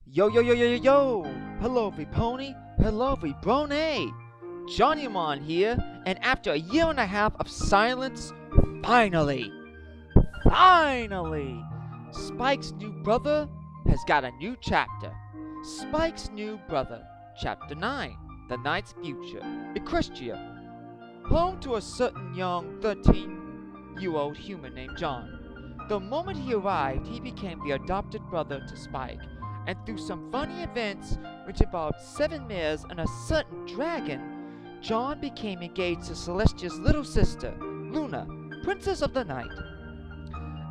Yo yo yo yo yo yo! Hello Pony, hello Brony! Johnny here, and after a year and a half of silence, finally, finally, Spike's new brother has got a new chapter. Spike's new brother, Chapter 9, The Night's Future, Equestria, home to a certain young 13-year-old human named John. The moment he arrived, he became the adopted brother to Spike, and through some funny events which involved 7 mares and a certain dragon, John became engaged to Celestia's little sister, Luna, Princess of the Night.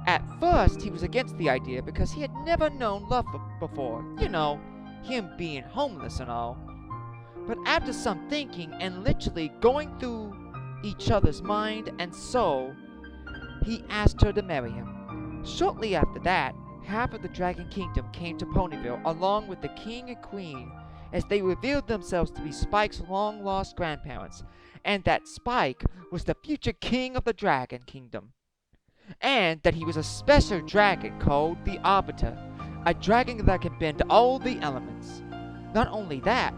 At first, he was against the idea because he had never known love before, him being homeless and all. But after some thinking and literally going through each other's mind and soul, he asked her to marry him. Shortly after that, half of the Dragon Kingdom came to Ponyville along with the King and Queen, as they revealed themselves to be Spike's long-lost grandparents, and that Spike was the future king of the Dragon Kingdom, and that he was a special dragon called the Arbiter, a dragon that can bend all the elements. Not only that,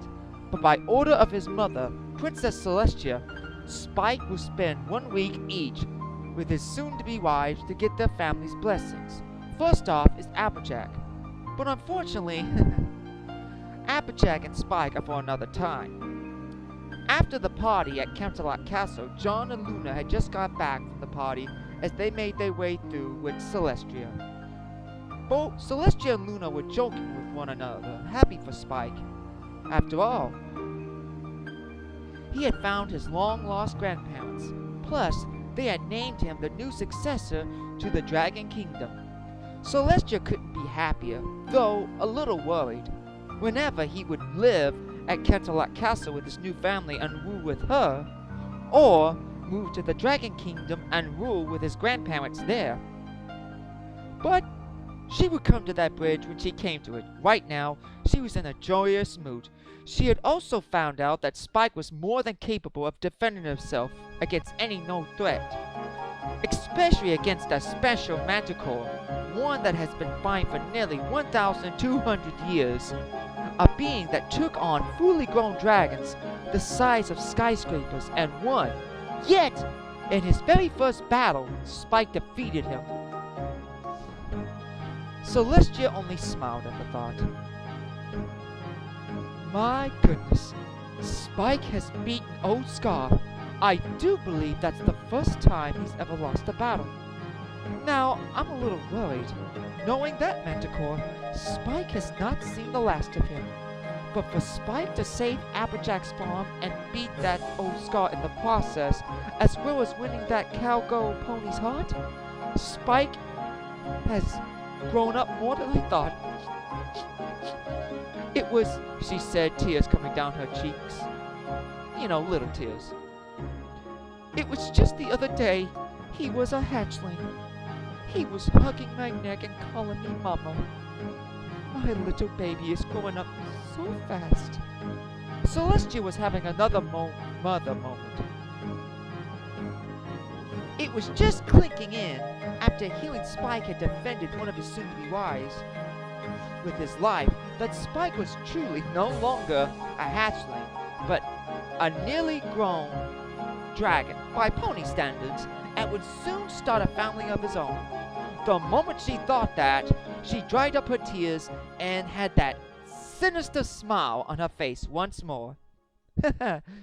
but by order of his mother, Princess Celestia, Spike will spend 1 week each with his soon-to-be wives to get their family's blessings. First off is Applejack, but unfortunately, Applejack and Spike are for another time. After the party at Canterlot Castle, John and Luna had just got back from the party as they made their way through with Celestia. Both Celestia and Luna were joking with one another, happy for Spike. After all, he had found his long-lost grandparents, plus they had named him the new successor to the Dragon Kingdom. Celestia couldn't be happier, though a little worried. Whenever he would live at Canterlot Castle with his new family and rule with her, or move to the Dragon Kingdom and rule with his grandparents there. But she would come to that bridge when she came to it. Right now, she was in a joyous mood. She had also found out that Spike was more than capable of defending himself against any known threat, especially against a special manticore, one that has been fine for nearly 1,200 years, a being that took on fully grown dragons the size of skyscrapers and won. Yet, in his very first battle, Spike defeated him. Celestia only smiled at the thought. My goodness, Spike has beaten Old Scar. I do believe that's the first time he's ever lost a battle. Now, I'm a little worried. Knowing that Manticore, Spike has not seen the last of him. But for Spike to save Applejack's farm and beat that Old Scar in the process, as well as winning that cowgirl pony's heart, Spike has grown up more than I thought. It was, she said, tears coming down her cheeks. Little tears. It was just the other day, he was a hatchling. He was hugging my neck and calling me Mama. My little baby is growing up so fast. Celestia was having another mother moment. It was just clinking in after hearing Spike had defended one of his soon-to-be wives with his life that Spike was truly no longer a hatchling, but a nearly grown dragon by pony standards, and would soon start a family of his own. The moment she thought that, she dried up her tears and had that sinister smile on her face once more.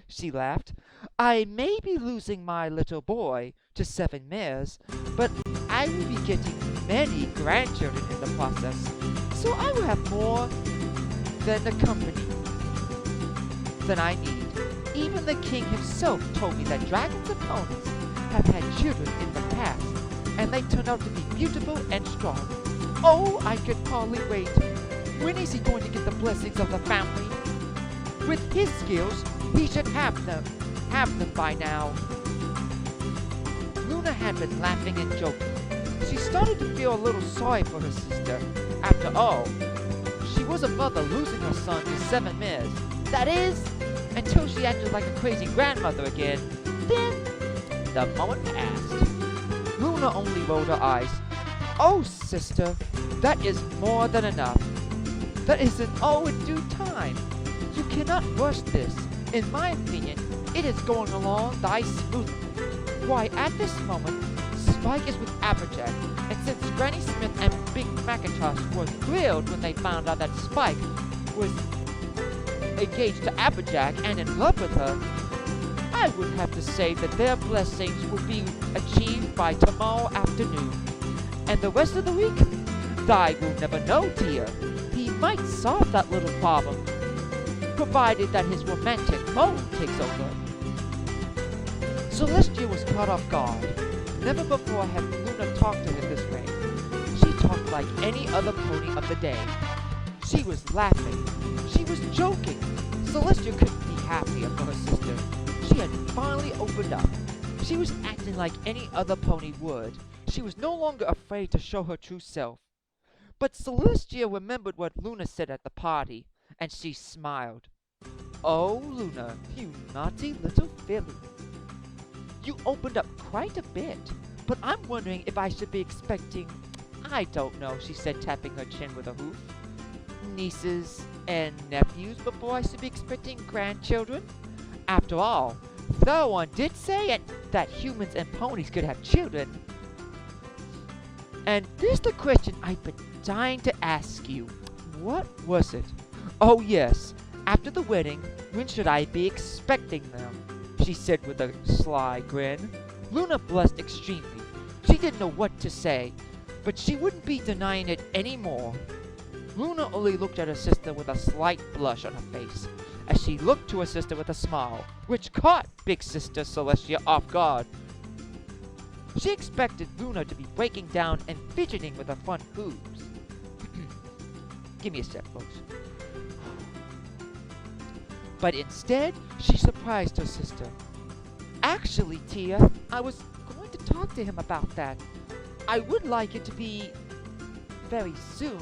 She laughed. I may be losing my little boy to 7 mares, but I will be getting many grandchildren in the process, so I will have more than the company than I need. Even the king himself told me that dragons and ponies have had children in the past, and they turned out to be beautiful and strong. Oh, I can hardly wait. When is he going to get the blessings of the family? With his skills, he should have them by now. Luna had been laughing and joking. She started to feel a little sorry for her sister. After all, she was a mother losing her son to 7 mares. That is, until she acted like a crazy grandmother again. Then, the moment passed. Luna only rolled her eyes. Oh, sister, that is more than enough. That isn't all in due time. You cannot rush this. In my opinion, it is going along thy smoothly. Why, at this moment, Spike is with Applejack, and since Granny Smith and Big Macintosh were thrilled when they found out that Spike was engaged to Applejack and in love with her, I would have to say that their blessings will be achieved by tomorrow afternoon. And the rest of the week, thy will never know, dear. He might solve that little problem, provided that his romantic mode takes over. Celestia was caught off guard. Never before had Luna talked to him this way. She talked like any other pony of the day. She was laughing. She was joking. Celestia couldn't be happier for her sister. She had finally opened up. She was acting like any other pony would. She was no longer afraid to show her true self. But Celestia remembered what Luna said at the party, and she smiled. "Oh, Luna, you naughty little filly. You opened up quite a bit, but I'm wondering if I should be expecting, I don't know," she said, tapping her chin with a hoof, "nieces and nephews before I should be expecting grandchildren. After all, Thorwan did say that humans and ponies could have children. And this is the question I've been dying to ask you. What was it? Oh yes, after the wedding, when should I be expecting them?" she said with a sly grin. Luna blushed extremely. She didn't know what to say, but she wouldn't be denying it anymore. Luna only looked at her sister with a slight blush on her face, as she looked to her sister with a smile, which caught Big Sister Celestia off guard. She expected Luna to be breaking down and fidgeting with her front hooves. Give me a sec, folks. But instead, she surprised her sister. "Actually, Tia, I was going to talk to him about that. I would like it to be very soon.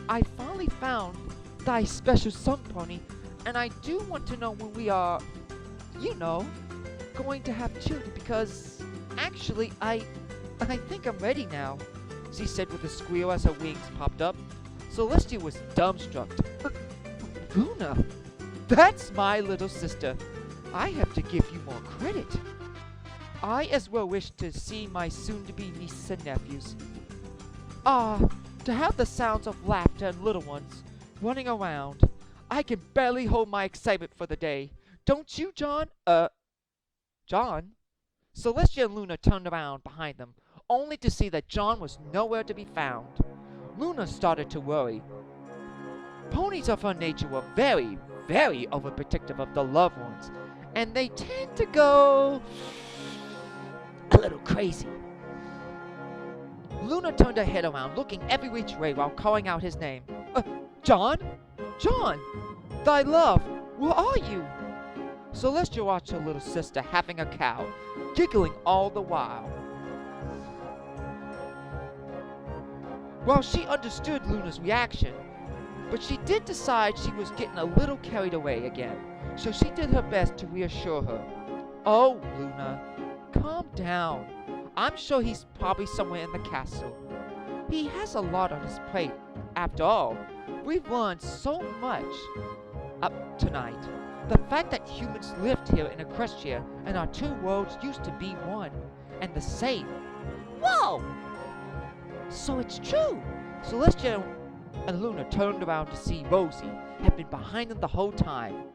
I finally found thy special son pony, and I do want to know when we are, going to have children, because actually, I think I'm ready now," she said with a squeal as her wings popped up. Celestia was dumbstruck. "Luna, that's my little sister. I have to give you more credit. I as well wish to see my soon-to-be nieces and nephews. To have the sounds of laughter and little ones running around. I can barely hold my excitement for the day. Don't you, John?" John?" Celestia and Luna turned around behind them, only to see that John was nowhere to be found. Luna started to worry. Ponies of her nature were very, very overprotective of the loved ones, and they tend to go a little crazy. Luna turned her head around, looking every which way while calling out his name. "John? John! Thy love! Where are you?" Celestia watched her little sister having a cow, giggling all the while. Well, she understood Luna's reaction, but she did decide she was getting a little carried away again, so she did her best to reassure her. "Oh, Luna, calm down. I'm sure he's probably somewhere in the castle. He has a lot on his plate. After all, we've learned so much up tonight. The fact that humans lived here in Equestria and our two worlds used to be one and the same. Whoa! So it's true." Celestia and Luna turned around to see Rosie had been behind them the whole time,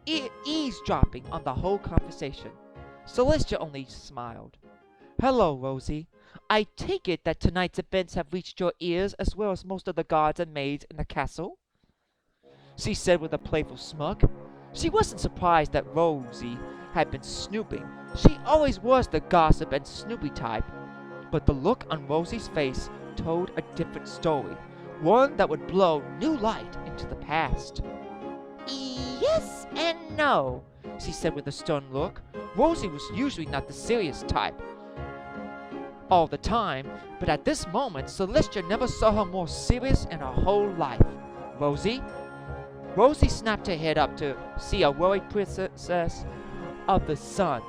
eavesdropping on the whole conversation. Celestia only smiled. "Hello, Rosie. I take it that tonight's events have reached your ears as well as most of the guards and maids in the castle?" she said with a playful smirk. She wasn't surprised that Rosie had been snooping. She always was the gossip and snoopy type. But the look on Rosie's face told a different story, one that would blow new light into the past. "Yes and no," she said with a stern look. Rosie was usually not the serious type all the time, but at this moment, Celestia never saw her more serious in her whole life. "Rosie?" Rosie snapped her head up to see a worried princess of the sun.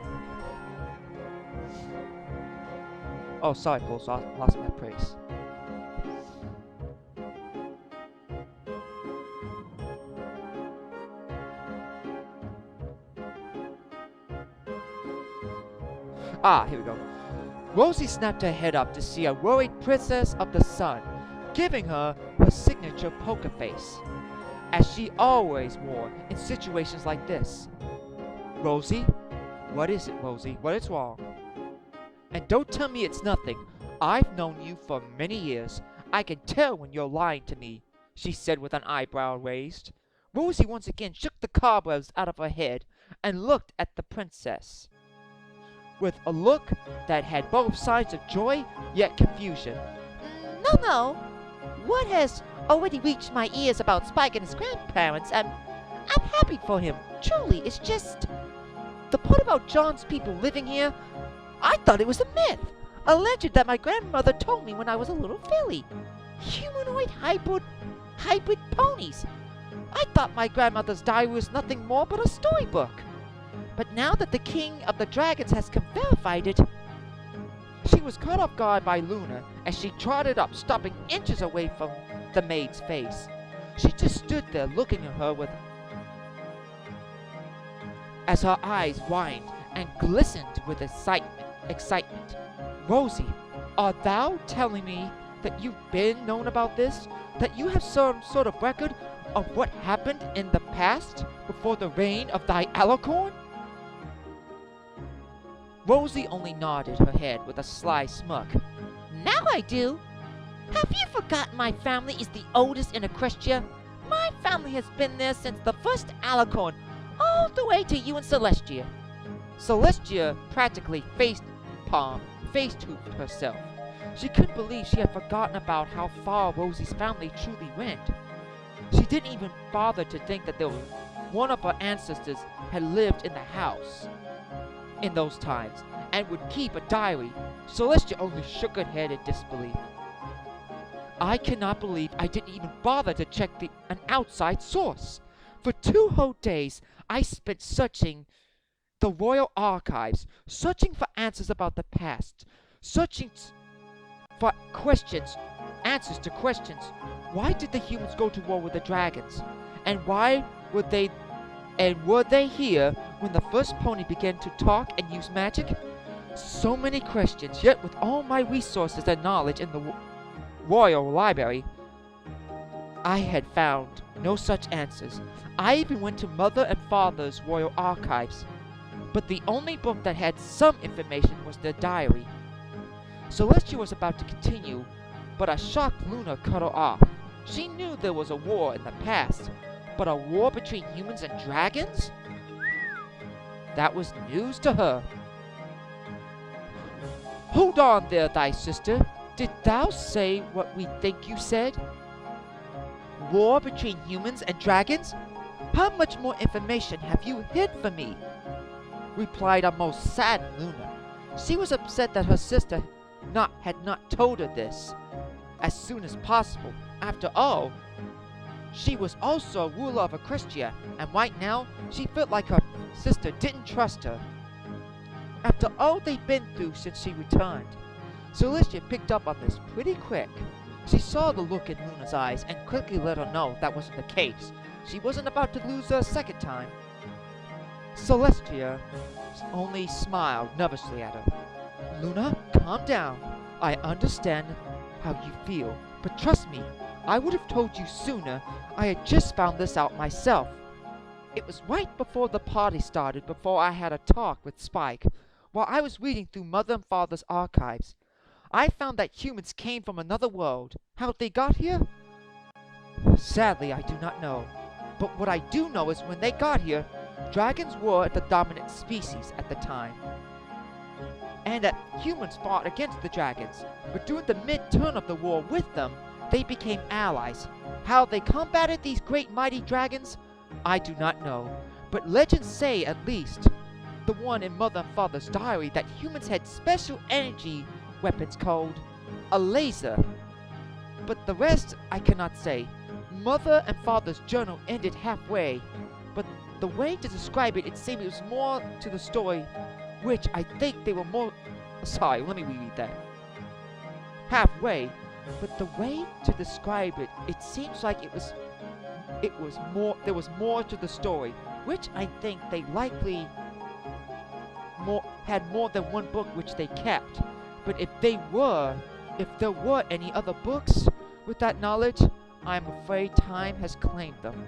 Oh, sorry, folks, I lost my place. Here we go. Rosie snapped her head up to see a worried princess of the sun, giving her her signature poker face, as she always wore in situations like this. Rosie? What is it, Rosie? What is wrong? And don't tell me it's nothing. I've known you for many years. I can tell when you're lying to me, she said with an eyebrow raised. Rosie once again shook the cobwebs out of her head and looked at the princess with a look that had both sides of joy yet confusion. No. What has already reached my ears about Spike and his grandparents, I'm happy for him. Truly, it's just the part about John's people living here. I thought it was a myth, a legend that my grandmother told me when I was a little filly. Humanoid hybrid ponies. I thought my grandmother's diary was nothing more but a storybook. But now that the King of the Dragons has verified it... She was caught off guard by Luna as she trotted up, stopping inches away from the maid's face. She just stood there looking at her with... as her eyes widened and glistened with excitement. Rosie, art thou telling me that you've been known about this? That you have some sort of record of what happened in the past before the reign of thy Alicorn? Rosie only nodded her head with a sly smirk. Now I do. Have you forgotten my family is the oldest in Equestria? My family has been there since the first Alicorn, all the way to you and Celestia. Celestia practically face-hooped herself. She couldn't believe she had forgotten about how far Rosie's family truly went. She didn't even bother to think that one of her ancestors had lived in the house in those times and would keep a diary. Celestia only shook her head in disbelief. I cannot believe I didn't even bother to check an outside source. For 2 whole days, I spent searching the royal archives, searching for answers about the past, searching for answers to questions. Why did the humans go to war with the dragons? And were they here when the first pony began to talk and use magic? So many questions, yet with all my resources and knowledge in the royal library, I had found no such answers. I even went to Mother and Father's royal archives, but the only book that had some information was their diary. Celestia was about to continue, but a shocked Luna cut her off. She knew there was a war in the past, but a war between humans and dragons? That was news to her. Hold on there, thy sister. Did thou say what we think you said? War between humans and dragons? How much more information have you hid from me? Replied a most saddened Luna. She was upset that her sister had not told her this as soon as possible. After all, she was also a ruler of Equestria, and right now she felt like her sister didn't trust her. After all they'd been through since she returned, Celestia picked up on this pretty quick. She saw the look in Luna's eyes and quickly let her know that wasn't the case. She wasn't about to lose her a second time. Celestia only smiled nervously at her. Luna, calm down. I understand how you feel, but trust me, I would have told you sooner. I had just found this out myself. It was right before the party started, before I had a talk with Spike. While I was reading through Mother and Father's archives, I found that humans came from another world. How they got here? Sadly, I do not know. But what I do know is when they got here, dragons were the dominant species at the time, and that humans fought against the dragons. But during the mid-turn of the war with them, they became allies. How they combated these great mighty dragons, I do not know. But legends say, at least, the one in Mother and Father's diary, that humans had special energy weapons called a laser. But the rest I cannot say. Mother and Father's journal ended halfway, but the way to describe it, it seemed it was more to the story, which I think they were more... Sorry, let me reread that. Halfway, but the way to describe it, it seems like there was more to the story, which I think they likely had more than one book which they kept. But if there were any other books with that knowledge, I am afraid time has claimed them.